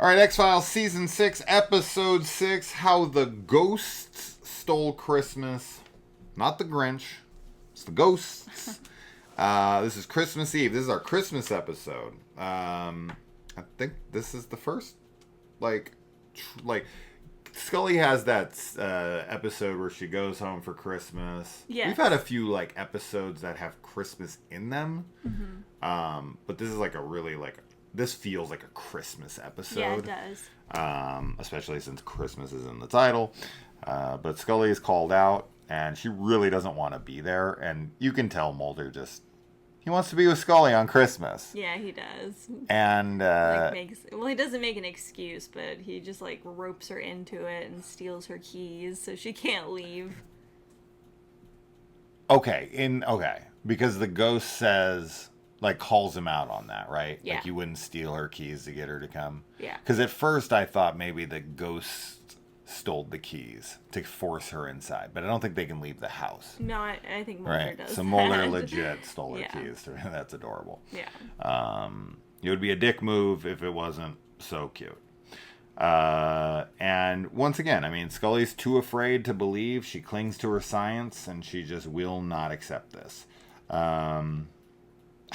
All right, X-Files Season 6, Episode 6, How the Ghosts Stole Christmas. Not the Grinch. It's the ghosts. This is Christmas Eve. This is our Christmas episode. I think this is the first, like Scully has that episode where she goes home for Christmas. Yes. We've had a few, like, episodes that have Christmas in them. Mm-hmm. But this is, like, this feels like a Christmas episode. Yeah, it does. Especially since Christmas is in the title. But Scully is called out, and she really doesn't want to be there. And you can tell Mulder he wants to be with Scully on Christmas. Yeah, he does. And, he doesn't make an excuse, but he just, like, ropes her into it and steals her keys so she can't leave. Okay. Because the ghost says... like, calls him out on that, right? Yeah. Like, you wouldn't steal her keys to get her to come? Yeah. Because at first I thought maybe the ghost stole the keys to force her inside. But I don't think they can leave the house. No, I think Mulder right? does So that. Mulder legit stole her Yeah. keys. That's adorable. Yeah. It would be a dick move if it wasn't so cute. And once again, I mean, Scully's too afraid to believe. She clings to her science, and she just will not accept this.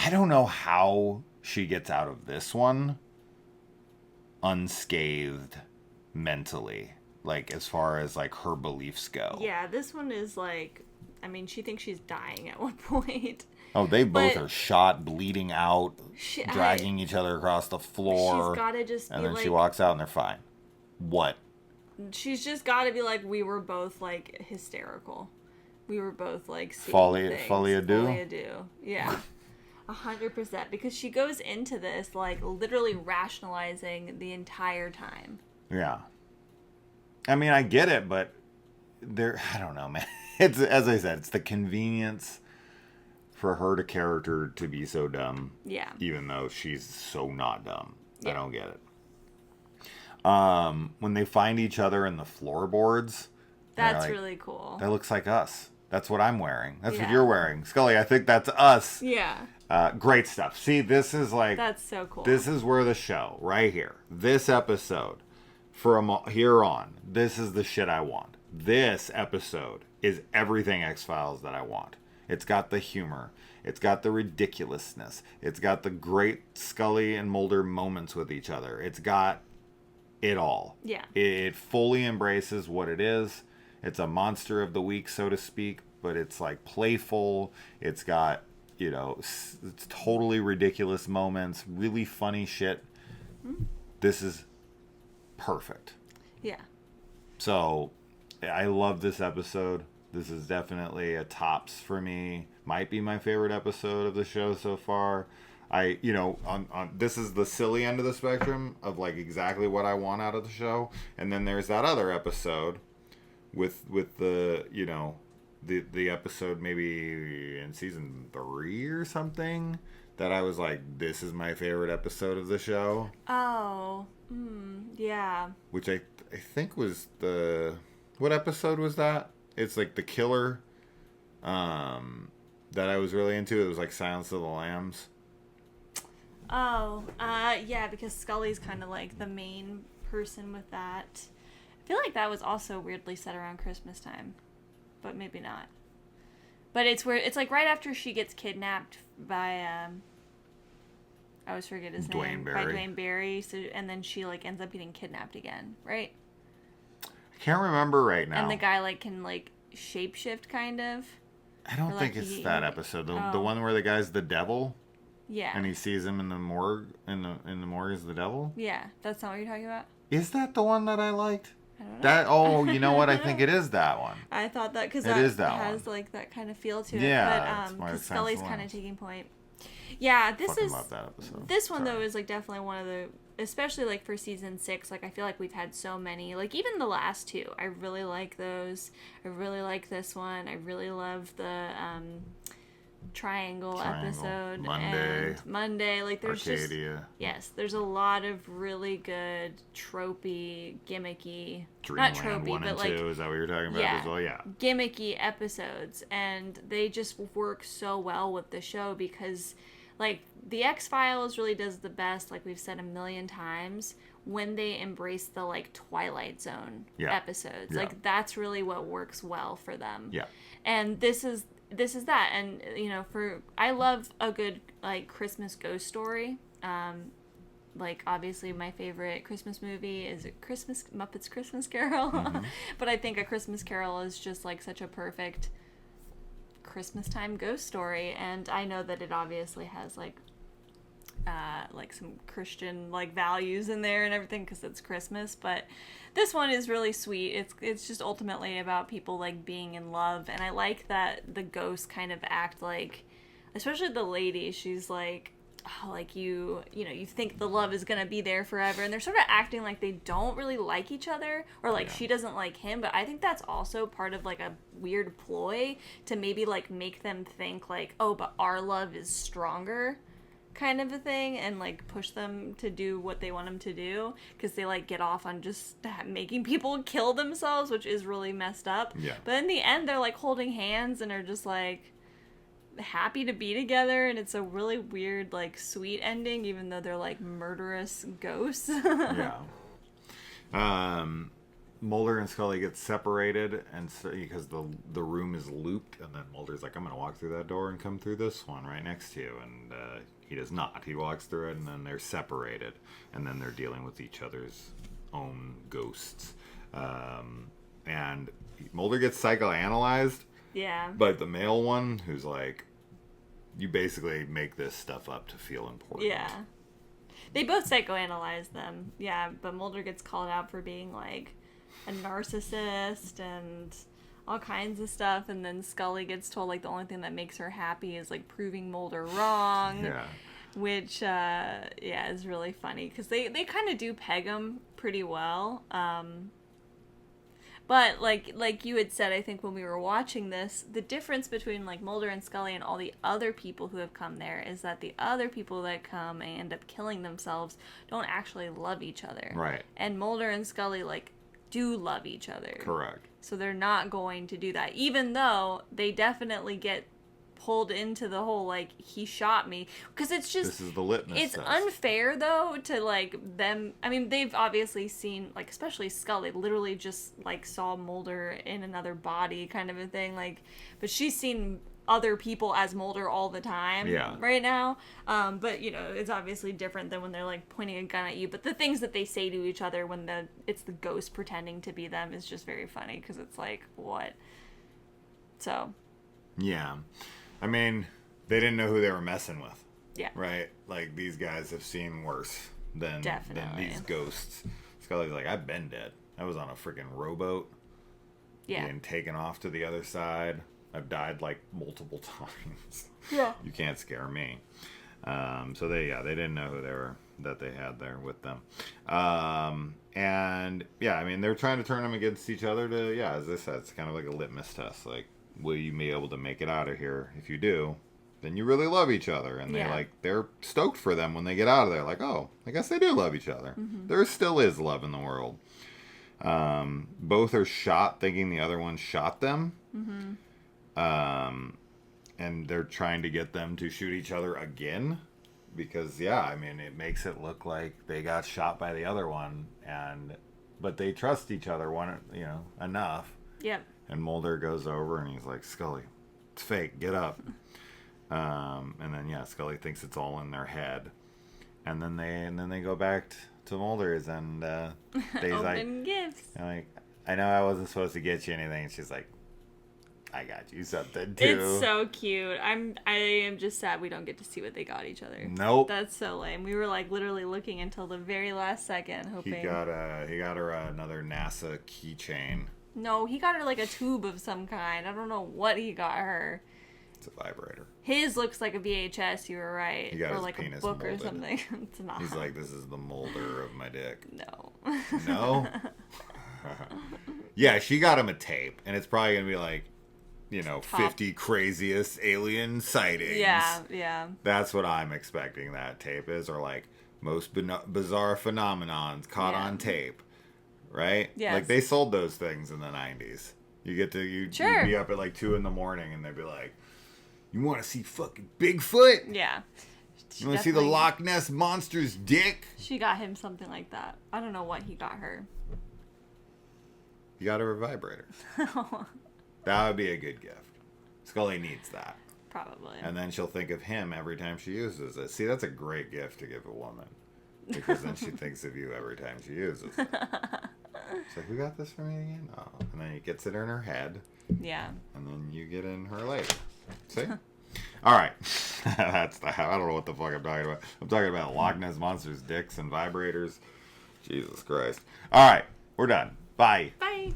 I don't know how she gets out of this one unscathed mentally, like, as far as, like, her beliefs go. Yeah, this one is, like, I mean, she thinks she's dying at one point. Oh, they both are shot, bleeding out, dragging each other across the floor. She's gotta just be and then like... she walks out and they're fine. What? She's just gotta be like, we were both, like, hysterical. We were both, like, seeing Folie things. à deux? Folie à deux. Yeah. 100%, because she goes into this, like, literally rationalizing the entire time. Yeah. I mean, I get it, but I don't know, man. It's, as I said, it's the convenience for her character to be so dumb. Yeah. Even though she's so not dumb. Yeah. I don't get it. When they find each other in the floorboards. That's like, really cool. That looks like us. That's what I'm wearing. That's what Yeah. you're wearing. Scully, I think that's us. Yeah. Great stuff. See, this is like... That's so cool. This is where the show, right here, this episode, from here on, this is the shit I want. This episode is everything X-Files that I want. It's got the humor. It's got the ridiculousness. It's got the great Scully and Mulder moments with each other. It's got it all. Yeah. It fully embraces what it is. It's a monster of the week, so to speak, but it's, like, playful. It's got... you know, it's totally ridiculous moments, really funny shit. Mm-hmm. This is perfect. Yeah. So, I love this episode. This is definitely a tops for me. Might be my favorite episode of the show so far. This is the silly end of the spectrum of, like, exactly what I want out of the show. And then there's that other episode with the, you know, the episode maybe in season 3 or something that I was like, this is my favorite episode of the show. Oh, yeah. Which I think was what episode was that? It's like the killer that I was really into. It was like Silence of the Lambs. Oh, yeah, because Scully's kind of like the main person with that. I feel like that was also weirdly set around Christmas time. But maybe not. But it's like right after she gets kidnapped by I always forget his name. Barry. By Dwayne Barry. So and then she, like, ends up getting kidnapped again, right? I can't remember right now. And the guy, like, can, like, shapeshift kind of. I don't think it's that episode. The one where the guy's the devil. Yeah. And he sees him in the morgue. In the morgue as the devil. Yeah, that's not what you're talking about. Is that the one that I liked? I don't know. You know what? I think it is that one. I thought that because it has one. like that kind of feel to it. Yeah, but because Scully's kind of taking point. Yeah, love that episode. This one though is, like, definitely one of the, especially, like, for season 6. Like, I feel like we've had so many. Like, even the last 2, I really like those. I really like this one. I really love the Triangle episode. Monday. Like, there's Arcadia. There's a lot of really good tropey, gimmicky, Dreamland not tropey, 1 but and like 2, is that what you're talking about as well? Yeah. Gimmicky episodes, and they just work so well with the show because, like the X-Files really does the best, like we've said a million times, when they embrace the like Twilight Zone episodes. Yeah. Like that's really what works well for them. Yeah. And this is that. And you know, I love a good like Christmas ghost story. Like obviously my favorite Christmas movie is Muppets Christmas Carol. Mm-hmm. But I think A Christmas Carol is just like such a perfect Christmas time ghost story, and I know that it obviously has like some Christian like values in there and everything because it's Christmas, but this one is really sweet. It's just ultimately about people like being in love, and I like that the ghosts kind of act like, especially the lady, she's like, oh, like you think the love is gonna be there forever, and they're sort of acting like they don't really like each other, or like she doesn't like him. But I think that's also part of like a weird ploy to maybe like make them think like, oh, but our love is stronger, kind of a thing, and like push them to do what they want them to do, because they like get off on just making people kill themselves, which is really messed up. But in the end, they're like holding hands and are just like happy to be together, and it's a really weird like sweet ending, even though they're like murderous ghosts. Mulder and Scully get separated, and so, because the room is looped, and then Mulder's like, I'm gonna walk through that door and come through this one right next to you, and he does not. He walks through it, and then they're separated, and then they're dealing with each other's own ghosts, and Mulder gets psychoanalyzed. But the male one, who's like, you basically make this stuff up to feel important. They both psychoanalyze them. But Mulder gets called out for being like a narcissist and all kinds of stuff, and then Scully gets told like the only thing that makes her happy is like proving Mulder wrong. Which is really funny, because they kind of do peg him pretty well. But like you had said, I think when we were watching this, the difference between like Mulder and Scully and all the other people who have come there is that the other people that come and end up killing themselves don't actually love each other. Right. And Mulder and Scully like do love each other. Correct. So they're not going to do that, even though they definitely get pulled into the whole like he shot me, because it's just, this is the litmus it's test. Unfair though to like them. I mean, they've obviously seen, like especially Scully literally just like saw Mulder in another body kind of a thing, like, but she's seen other people as Mulder all the time right now, but you know, it's obviously different than when they're like pointing a gun at you. But the things that they say to each other when it's the ghost pretending to be them is just very funny, because it's like, what? So I mean, they didn't know who they were messing with. Right? Like, these guys have seen worse than these ghosts. Scully's like, I've been dead. I was on a freaking rowboat. Being taken off to the other side. I've died, like, multiple times. You can't scare me. So they didn't know who that they had there with them. And, I mean, they're trying to turn them against each other to, as I said, it's kind of like a litmus test. Like, will you be able to make it out of here? If you do, then you really love each other. And they're stoked for them when they get out of there. Like, oh, I guess they do love each other. There still is love in the world. Both are shot thinking the other one shot them. And they're trying to get them to shoot each other again. Because, I mean, it makes it look like they got shot by the other one. But they trust each other enough. And Mulder goes over and he's like, Scully, it's fake, get up. And then Scully thinks it's all in their head. And then they go back to Mulder's, and Dave's open gifts. Like, I know I wasn't supposed to get you anything. And she's like, I got you something too. It's so cute. I am just sad we don't get to see what they got each other. Nope. That's so lame. We were like literally looking until the very last second, hoping. He got her another NASA keychain. No, he got her like a tube of some kind. I don't know what he got her. It's a vibrator. His looks like a VHS, you were right. He got or his like penis a book molded. Or something. It's not. He's like, this is the molder of my dick. No. No? Yeah, she got him a tape, and it's probably going to be like, 50 craziest alien sightings. Yeah. That's what I'm expecting that tape is, or like most bizarre phenomenons caught on tape. Right? Yes. Like, they sold those things in the 90s. You'd be up at like 2 a.m. and they'd be like, you want to see fucking Bigfoot? Yeah. She You want to see the definitely- Loch Ness Monster's dick? She got him something like that. I don't know what he got her. You got her a vibrator. That would be a good gift. Scully needs that. Probably. And then she'll think of him every time she uses it. See, that's a great gift to give a woman. Because then she thinks of you every time she uses it. She's like, who got this for me again? Oh. And then it gets it in her head. Yeah. And then you get in her later. See? All right. I don't know what the fuck I'm talking about. I'm talking about Loch Ness Monster's dicks and vibrators. Jesus Christ. All right. We're done. Bye. Bye.